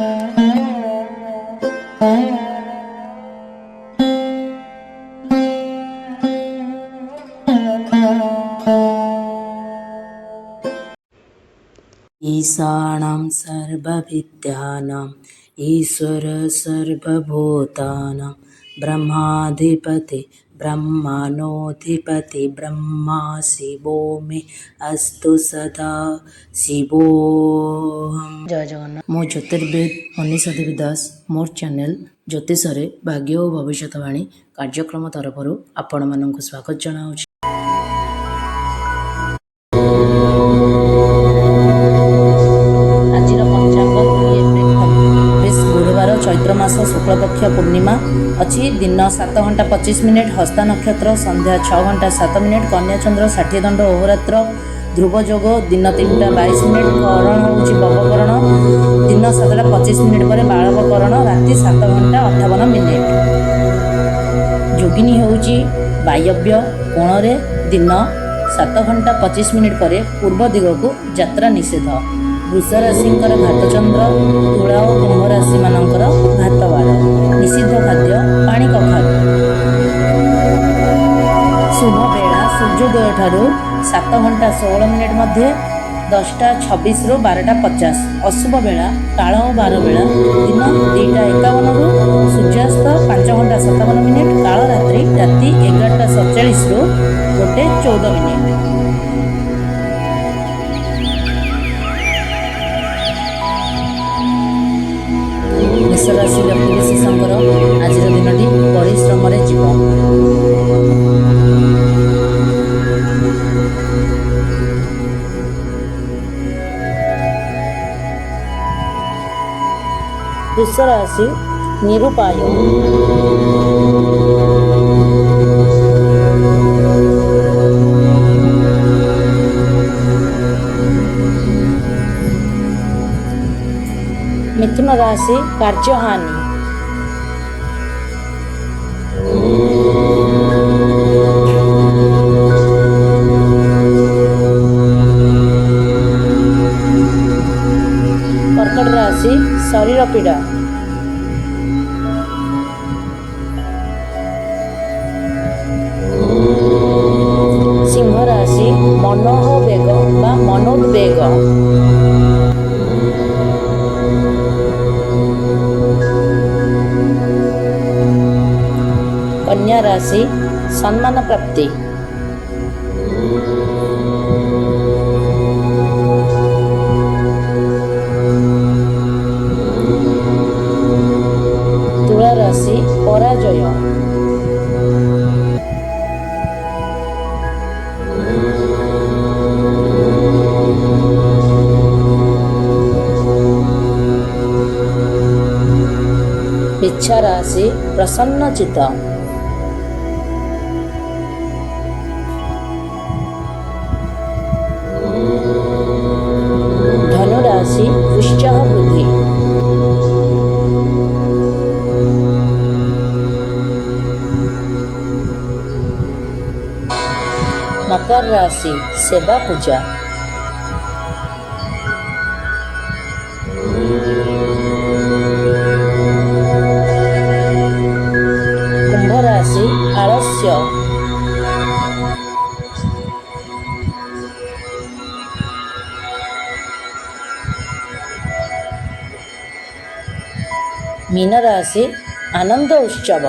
ईशानं सर्वविद्यानां ईश्वर सर्वभूतानां ब्रह्माधिपति ब्रह्मणोऽधिपति ब्रह्मा शिवो मे अस्तु सदा शिवोऽहम्। जय जगन्नाथ। मो ज्योतिर्विद मनीषा देवी दास मोर चैनल ज्योतिषरे भाग्य और भविष्यवाणी कार्यक्रम तरफ आपण मानक स्वागत जनाऊँ। चैत्र मास शुक्लपक्ष पूर्णिमा अच्छी दिन 7:25 हस्ता नक्षत्र संध्या 6:07 कन्या चंद्र 60 दंड अहोरात्र ध्रुव जोग दिन 3:22 करण हूँ बवकरण दिन 7:25 पर बालवकरण राति 7:58 जोगिनी हूँ वायव्य कोण दिन 7:25 पर पूर्व दिग को यात्रा निषेध। वृष राशि घातचंद्र तुला और कुंभ राशि मानकर घातवार निषिद्ध खाद्य पानी कखारू। शुभ बेला सूर्योदय ठारू 7:16 मध्य 10:26 ରୁ 12:50। अशुभ बेला काल और 12 बेला दिन 2:51 सूर्यास्त 5:57 काल रात्रि 11:47 ରୁ 1:14। मेषराशि व्यक्तिविशेषकर आज दिन परिश्रम जीव। वृष राशि निरुपाय। मिथुन राशि कार्यहानि। कर्कट राशि शरीर पीड़ा। सिंह राशि मनोवेग बा मनोद्वेग। कन्या राशि सम्मान प्राप्ति। तुला राशि पराजय। वृश्चिक राशि प्रसन्न चित्त। धनुराशि उत्साह वृद्धि। मकर राशि सेवा पूजा। कुंभ राशि आलस्य। मीन राशि आनंद उत्सव।